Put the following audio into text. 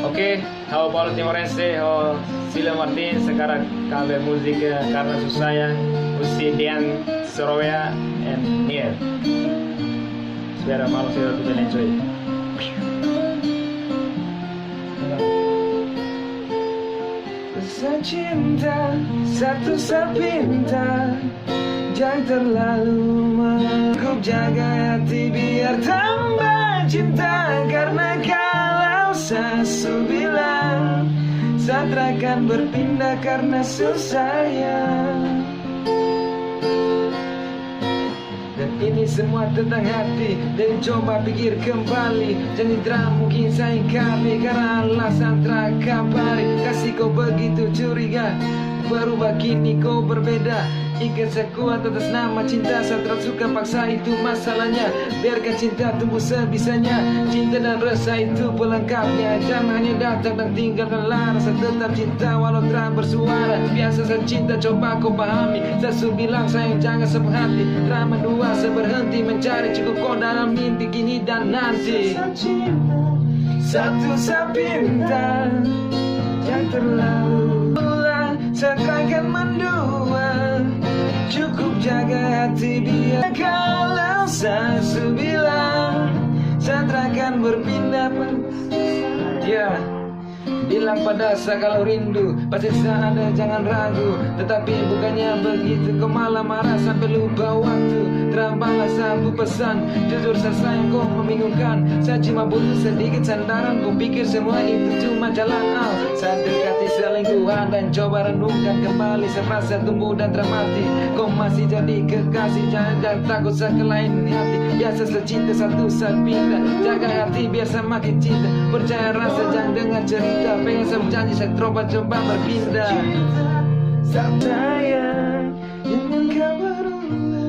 Oke, halo Paulo Timorense, halo Sila Martin, sekarang kami musik karena susah ya, musik Dian Surabaya and here. Espero malam saya juga enjoy. Rasa cinta satu sepinta, jangan terlalu mengukuh, jaga hati biar tambah cinta. Karena kalau sesu bilang Satra akan berpindah karena susah ya. Dan ini semua tentang hati, dan coba pikir kembali. Jangan drama mungkin saya kami karena alasan terakabari. Kasih kau begitu curiga, berubah kini kau berbeda. Ikat sekuat atas nama cinta, Satra suka paksa itu masalahnya. Biarkan cinta tumbuh sebisanya, cinta dan rasa itu pelengkapnya. Jangan hanya datang dan tinggalkanlah rasa, tetap cinta walau terang bersuara. Biasa saja cinta coba kau pahami, sesu bilang sayang jangan sepenuh hati. Drama dua seberhenti mencari, cukup kau dalam mimpi kini dan nanti. Satu sepinta, jangan terlalu lelah, Satra akan mendua. Cukup jaga hati dia, kalau sesu bilang Satra akan berpindah. Ya, bilang pada saya kalau rindu pasti ada, jangan ragu. Tetapi bukannya begitu, kau malah marah sampai lupa waktu. Terambalah sapu pesan, jujur saya sayang kau membingungkan. Saya cuma butuh sedikit sandaran, kau pikir semua itu cuma jalan out. Saya dekati selingkuhan dan coba renungkan kembali. Saya merasa tumbuh dan termati, kau masih jadi kekasih. Jangan takut saya ke lain hati, biasa secinta satu sepinta. Jaga hati biar semakin cinta, percaya rasa jangan dengar cerita. Pengen saya berjanji saya coba berpindah. Sayang, jangan kau berubah.